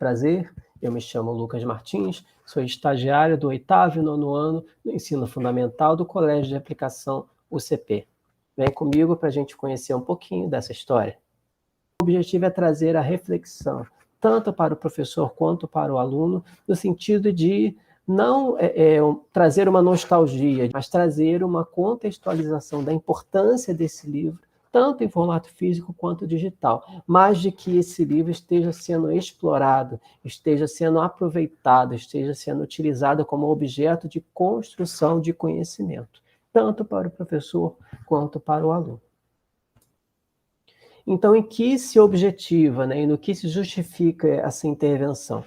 Prazer, eu me chamo Lucas Martins, sou estagiário do 8º e 9º ano do Ensino Fundamental do Colégio de Aplicação UCP. Vem comigo para a gente conhecer um pouquinho dessa história. O objetivo é trazer a reflexão, tanto para o professor quanto para o aluno, no sentido de não trazer uma nostalgia, mas trazer uma contextualização da importância desse livro, tanto em formato físico quanto digital, mas de que esse livro esteja sendo explorado, esteja sendo aproveitado, esteja sendo utilizado como objeto de construção de conhecimento, tanto para o professor quanto para o aluno. Então, em que se objetiva, né, e no que se justifica essa intervenção?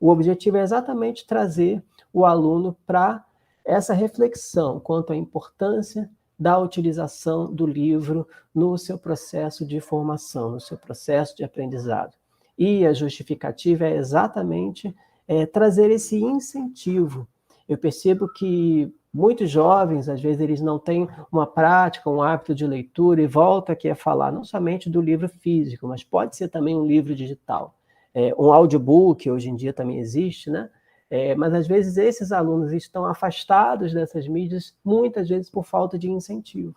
O objetivo é exatamente trazer o aluno para essa reflexão quanto à importância da utilização do livro no seu processo de formação, no seu processo de aprendizado. E a justificativa é exatamente trazer esse incentivo. Eu percebo que muitos jovens, às vezes, eles não têm uma prática, um hábito de leitura, e volta aqui a falar não somente do livro físico, mas pode ser também um livro digital. Um audiobook, hoje em dia também existe, né? Mas, às vezes, esses alunos estão afastados dessas mídias, muitas vezes por falta de incentivo.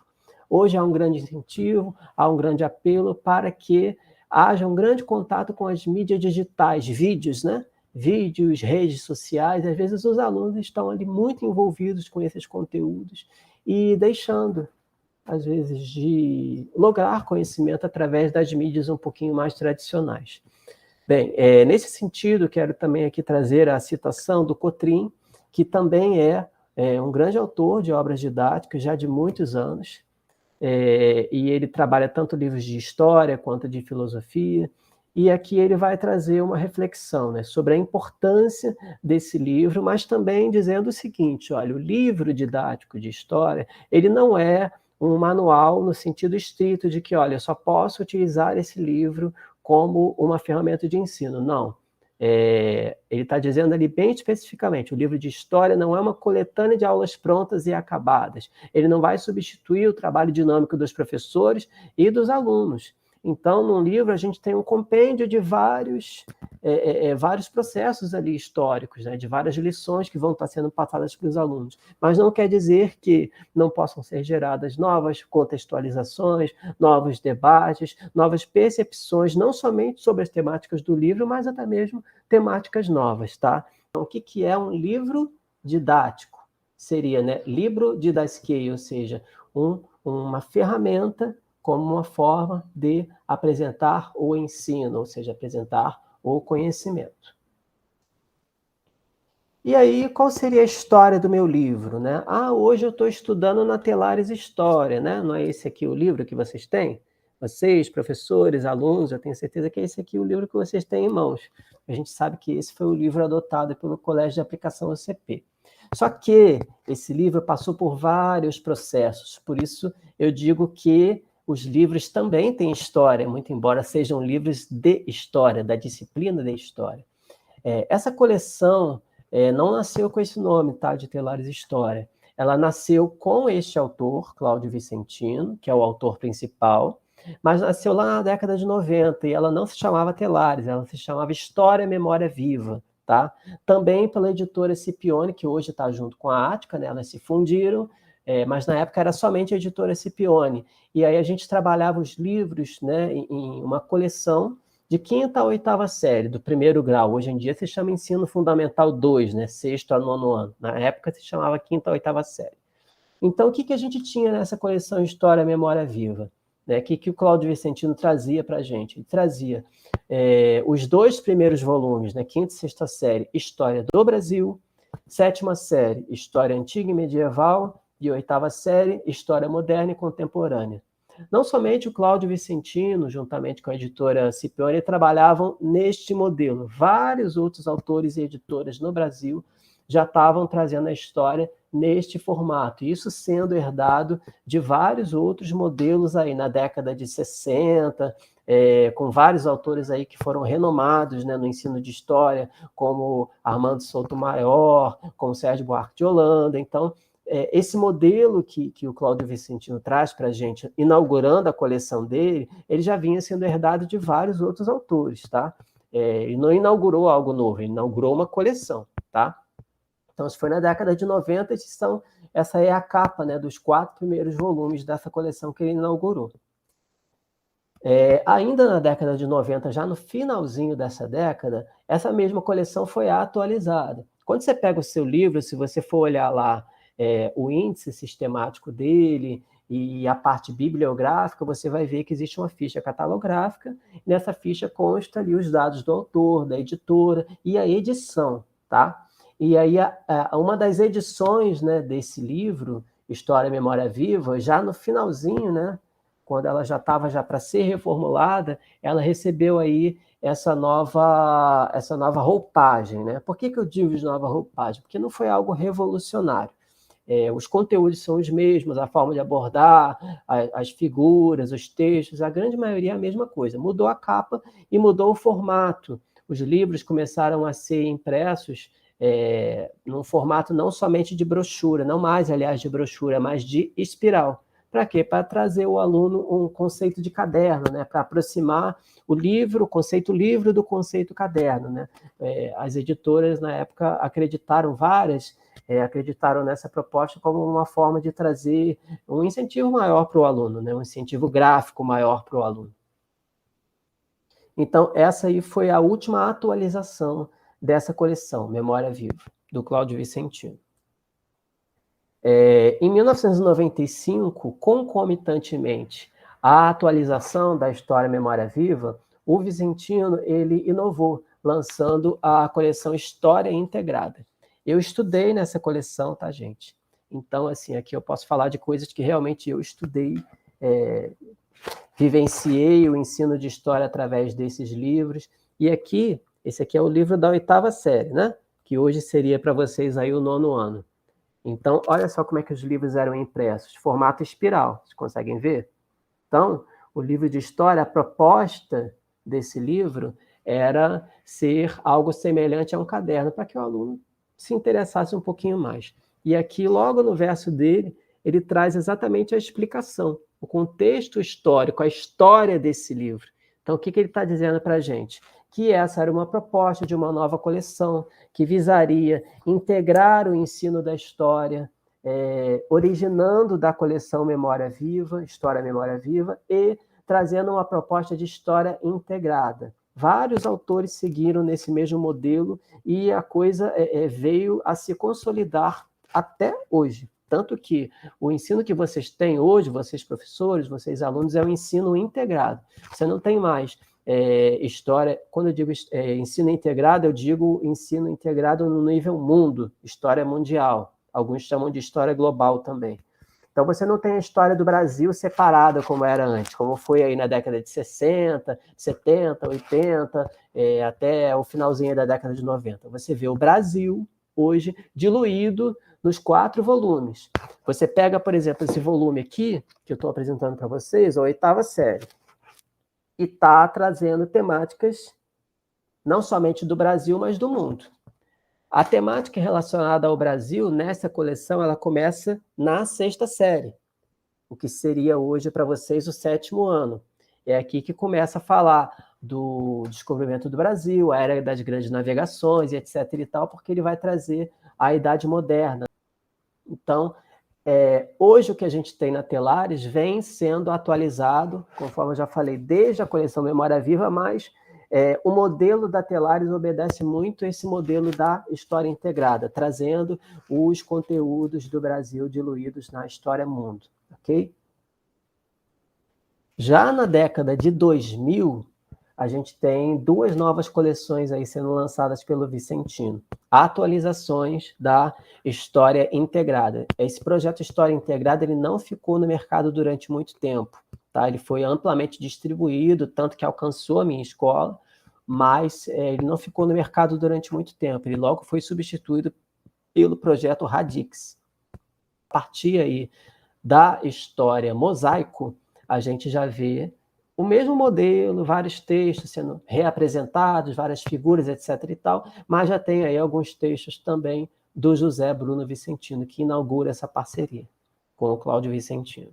Hoje há um grande incentivo, há um grande apelo para que haja um grande contato com as mídias digitais, vídeos, né? Vídeos, redes sociais, às vezes os alunos estão ali muito envolvidos com esses conteúdos e deixando, às vezes, de lograr conhecimento através das mídias um pouquinho mais tradicionais. Bem, nesse sentido, quero também aqui trazer a citação do Cotrim, que também é um grande autor de obras didáticas já de muitos anos, e ele trabalha tanto livros de história quanto de filosofia, e aqui ele vai trazer uma reflexão, né, sobre a importância desse livro, mas também dizendo o seguinte: olha, o livro didático de história, ele não é um manual no sentido estrito de que, olha, eu só posso utilizar esse livro como uma ferramenta de ensino. Não. Ele está dizendo ali bem especificamente, o livro de história não é uma coletânea de aulas prontas e acabadas. Ele não vai substituir o trabalho dinâmico dos professores e dos alunos. Então, num livro, a gente tem um compêndio de vários processos ali históricos, né, de várias lições que vão estar sendo passadas para os alunos. Mas não quer dizer que não possam ser geradas novas contextualizações, novos debates, novas percepções, não somente sobre as temáticas do livro, mas até mesmo temáticas novas, tá? Então, o que é um livro didático? Seria, né, livro didasqueia, ou seja, uma ferramenta como uma forma de apresentar o ensino, ou seja, apresentar o conhecimento. E aí, qual seria a história do meu livro, né? Hoje eu estou estudando na Telares História, né? Não é esse aqui o livro que vocês têm? Vocês, professores, alunos, eu tenho certeza que é esse aqui o livro que vocês têm em mãos. A gente sabe que esse foi o livro adotado pelo Colégio de Aplicação UCP. Só que esse livro passou por vários processos, por isso eu digo que os livros também têm história, muito embora sejam livros de história, da disciplina de história. Essa coleção não nasceu com esse nome, tá, de Telares História. Ela nasceu com este autor, Cláudio Vicentino, que é o autor principal, mas nasceu lá na década de 90, e ela não se chamava Telares, ela se chamava História Memória Viva, tá? Também pela editora Scipione, que hoje está junto com a Ática, né? Elas se fundiram, mas na época era somente a editora Scipione. E aí a gente trabalhava os livros, né, em uma coleção de 5ª a 8ª série, do 1º grau. Hoje em dia se chama Ensino Fundamental 2, né, 6º a 9º ano. Na época se chamava 5ª a 8ª série. Então, o que a gente tinha nessa coleção História Memória Viva? Né? O que o Cláudio Vicentino trazia para a gente? Ele trazia os 2 primeiros volumes, né, 5ª e 6ª série, História do Brasil, 7ª série, História Antiga e Medieval, e 8ª série, História Moderna e Contemporânea. Não somente o Cláudio Vicentino, juntamente com a editora Scipione, trabalhavam neste modelo. Vários outros autores e editoras no Brasil já estavam trazendo a história neste formato, isso sendo herdado de vários outros modelos aí na década de 60, com vários autores aí que foram renomados, né, no ensino de história, como Armando Sotomayor, como Sérgio Buarque de Holanda. Então, esse modelo que o Cláudio Vicentino traz para a gente, inaugurando a coleção dele, ele já vinha sendo herdado de vários outros autores, tá? Ele não inaugurou algo novo, ele inaugurou uma coleção, tá? Então, isso foi na década de 90, essa é a capa, né, dos 4 primeiros volumes dessa coleção que ele inaugurou. Ainda na década de 90, já no finalzinho dessa década, essa mesma coleção foi atualizada. Quando você pega o seu livro, se você for olhar lá o índice sistemático dele e a parte bibliográfica, você vai ver que existe uma ficha catalográfica, e nessa ficha consta ali os dados do autor, da editora e a edição, tá? E aí, uma das edições, né, desse livro, História Memória Viva, já no finalzinho, né, quando ela já estava para ser reformulada, ela recebeu aí essa nova roupagem, né? Por que eu digo de nova roupagem? Porque não foi algo revolucionário. Os conteúdos são os mesmos, a forma de abordar, as figuras, os textos, a grande maioria é a mesma coisa. Mudou a capa e mudou o formato. Os livros começaram a ser impressos num formato não somente de brochura, não mais, aliás, de brochura, mas de espiral. Para quê? Para trazer o aluno um conceito de caderno, né? Para aproximar o livro, o conceito livro do conceito caderno, né? As editoras, na época, acreditaram nessa proposta como uma forma de trazer um incentivo maior para o aluno, né? Um incentivo gráfico maior para o aluno. Então, essa aí foi a última atualização dessa coleção, Memória Viva, do Cláudio Vicentino. Em 1995, concomitantemente à atualização da História Memória Viva, o Vicentino ele inovou, lançando a coleção História Integrada. Eu estudei nessa coleção, tá, gente? Então, assim, aqui eu posso falar de coisas que realmente eu estudei, vivenciei o ensino de história através desses livros. E aqui, esse aqui é o livro da 8ª série, né? Que hoje seria para vocês aí o 9º ano. Então, olha só como é que os livros eram impressos, formato espiral, vocês conseguem ver? Então, o livro de história, a proposta desse livro era ser algo semelhante a um caderno, para que o aluno se interessasse um pouquinho mais. E aqui, logo no verso dele, ele traz exatamente a explicação, o contexto histórico, a história desse livro. Então, o que ele está dizendo para a gente? Que essa era uma proposta de uma nova coleção que visaria integrar o ensino da história, originando da coleção Memória Viva, História Memória Viva, e trazendo uma proposta de história integrada. Vários autores seguiram nesse mesmo modelo e a coisa veio a se consolidar até hoje. Tanto que o ensino que vocês têm hoje, vocês professores, vocês alunos, é um ensino integrado. Você não tem mais história, quando eu digo ensino integrado, eu digo ensino integrado no nível mundo, história mundial. Alguns chamam de história global também. Então, você não tem a história do Brasil separada como era antes, como foi aí na década de 60, 70, 80, até o finalzinho da década de 90. Você vê o Brasil, hoje, diluído nos 4 volumes. Você pega, por exemplo, esse volume aqui, que eu estou apresentando para vocês, a 8ª série, e está trazendo temáticas não somente do Brasil, mas do mundo. A temática relacionada ao Brasil, nessa coleção, ela começa na 6ª série, o que seria hoje para vocês o 7º ano. É aqui que começa a falar do descobrimento do Brasil, a era das grandes navegações, etc. e tal, porque ele vai trazer a Idade Moderna. Então, hoje o que a gente tem na Telares vem sendo atualizado, conforme eu já falei, desde a coleção Memória Viva, mas o modelo da Telares obedece muito a esse modelo da história integrada, trazendo os conteúdos do Brasil diluídos na história mundo, ok? Já na década de 2000, a gente tem 2 novas coleções aí sendo lançadas pelo Vicentino. Atualizações da História Integrada. Esse projeto História Integrada ele não ficou no mercado durante muito tempo. Tá? Ele foi amplamente distribuído, tanto que alcançou a minha escola, mas ele não ficou no mercado durante muito tempo. Ele logo foi substituído pelo projeto Radix. A partir aí da história Mosaico, a gente já vê o mesmo modelo, vários textos sendo reapresentados, várias figuras, etc. e tal, mas já tem aí alguns textos também do José Bruno Vicentino, que inaugura essa parceria com o Cláudio Vicentino.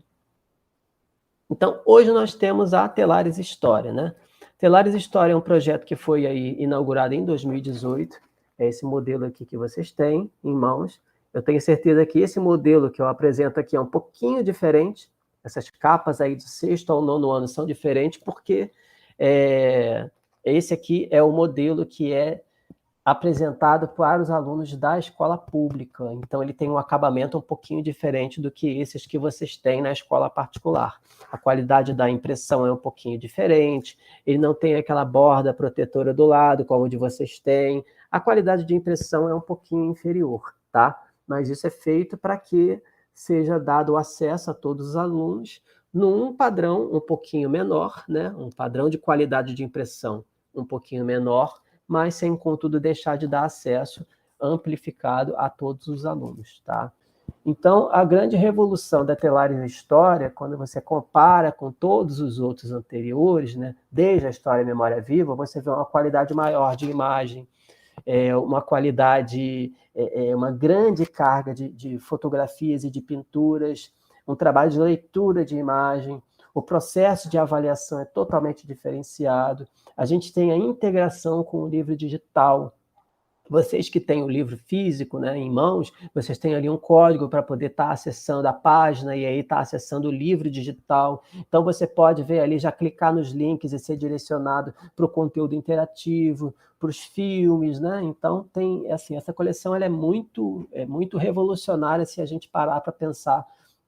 Então, hoje nós temos a Telares História, né? Telares História é um projeto que foi aí inaugurado em 2018, é esse modelo aqui que vocês têm em mãos. Eu tenho certeza que esse modelo que eu apresento aqui é um pouquinho diferente, essas capas aí do 6º ao 9º ano são diferentes, porque esse aqui é o modelo que é apresentado para os alunos da escola pública. Então, ele tem um acabamento um pouquinho diferente do que esses que vocês têm na escola particular. A qualidade da impressão é um pouquinho diferente, ele não tem aquela borda protetora do lado, como o de vocês têm. A qualidade de impressão é um pouquinho inferior, tá? Mas isso é feito para que seja dado acesso a todos os alunos num padrão um pouquinho menor, né? Um padrão de qualidade de impressão um pouquinho menor, mas sem, contudo, deixar de dar acesso amplificado a todos os alunos, tá? Então, a grande revolução da Telares História, quando você compara com todos os outros anteriores, né, desde a História e Memória Viva, você vê uma qualidade maior de imagem, uma qualidade, uma grande carga de fotografias e de pinturas, um trabalho de leitura de imagem, o processo de avaliação é totalmente diferenciado, a gente tem a integração com o livro digital. Vocês que têm o livro físico, né, em mãos, vocês têm ali um código para poder estar acessando a página e aí estar acessando o livro digital. Então, você pode ver ali, já clicar nos links e ser direcionado para o conteúdo interativo, para os filmes, né? Então, tem, assim, essa coleção ela é muito revolucionária se a gente parar para pensar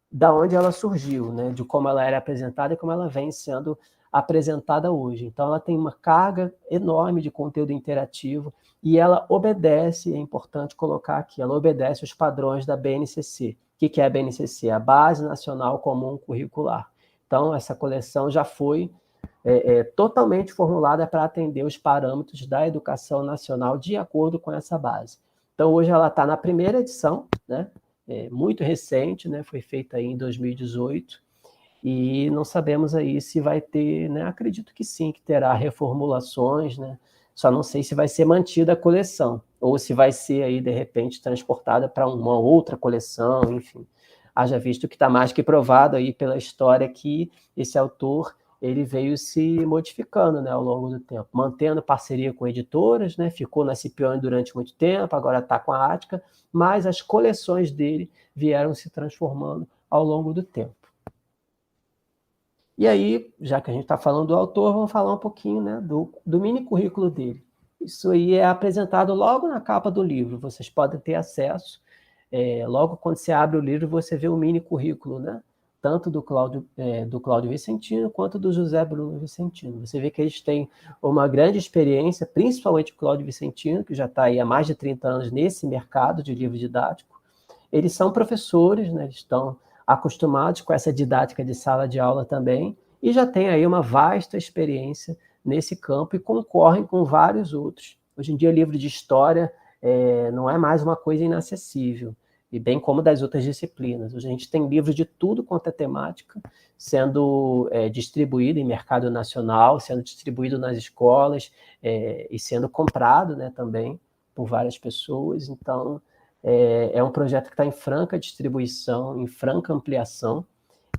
da onde ela surgiu, né? De como ela era apresentada e como ela vem sendo apresentada hoje. Então, ela tem uma carga enorme de conteúdo interativo e ela obedece, é importante colocar aqui, ela obedece os padrões da BNCC. O que é a BNCC? A Base Nacional Comum Curricular. Então, essa coleção já foi totalmente formulada para atender os parâmetros da educação nacional de acordo com essa base. Então, hoje ela está na primeira edição, né? Muito recente, né? Foi feita aí em 2018, e não sabemos aí se vai ter, né? Acredito que sim, que terá reformulações, né? Só não sei se vai ser mantida a coleção, ou se vai ser aí, de repente, transportada para uma outra coleção, enfim. Haja visto que está mais que provado aí pela história que esse autor ele veio se modificando, né, ao longo do tempo, mantendo parceria com editoras, né, ficou na Scipione durante muito tempo, agora está com a Ática, mas as coleções dele vieram se transformando ao longo do tempo. E aí, já que a gente está falando do autor, vamos falar um pouquinho, né, do mini currículo dele. Isso aí é apresentado logo na capa do livro, vocês podem ter acesso. Logo quando você abre o livro, você vê o mini currículo, né? Tanto do Cláudio Vicentino quanto do José Bruno Vicentino. Você vê que eles têm uma grande experiência, principalmente o Cláudio Vicentino, que já está aí há mais de 30 anos nesse mercado de livro didático. Eles são professores, né? Eles estão acostumados com essa didática de sala de aula também, e já têm aí uma vasta experiência nesse campo e concorrem com vários outros. Hoje em dia, livro de história não é mais uma coisa inacessível, e bem como das outras disciplinas. Hoje a gente tem livros de tudo quanto é temática, sendo distribuído em mercado nacional, sendo distribuído nas escolas, e sendo comprado, né, também por várias pessoas. Então, é um projeto que está em franca distribuição, em franca ampliação,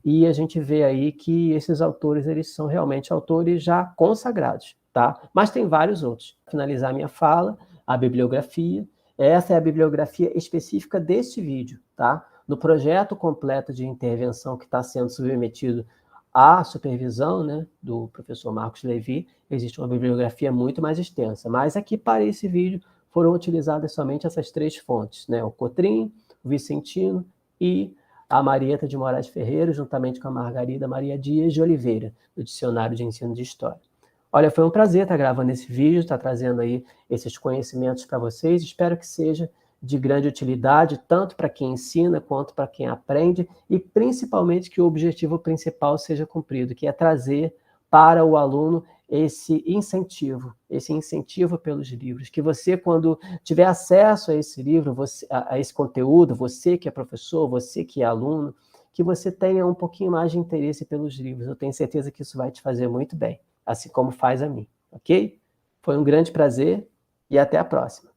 e a gente vê aí que esses autores, eles são realmente autores já consagrados, tá? Mas tem vários outros. Para finalizar minha fala, a bibliografia, essa é a bibliografia específica deste vídeo, tá? No projeto completo de intervenção que está sendo submetido à supervisão, né, do professor Marcos Levi, existe uma bibliografia muito mais extensa, mas aqui para esse vídeo foram utilizadas somente essas 3 fontes, né, o Cotrim, o Vicentino e a Marieta de Moraes Ferreira, juntamente com a Margarida Maria Dias de Oliveira, do Dicionário de Ensino de História. Olha, foi um prazer estar gravando esse vídeo, estar trazendo aí esses conhecimentos para vocês. Espero que seja de grande utilidade, tanto para quem ensina, quanto para quem aprende, e principalmente que o objetivo principal seja cumprido, que é trazer para o aluno esse incentivo pelos livros, que você, quando tiver acesso a esse livro, a esse conteúdo, você que é professor, você que é aluno, que você tenha um pouquinho mais de interesse pelos livros. Eu tenho certeza que isso vai te fazer muito bem, assim como faz a mim, ok? Foi um grande prazer e até a próxima.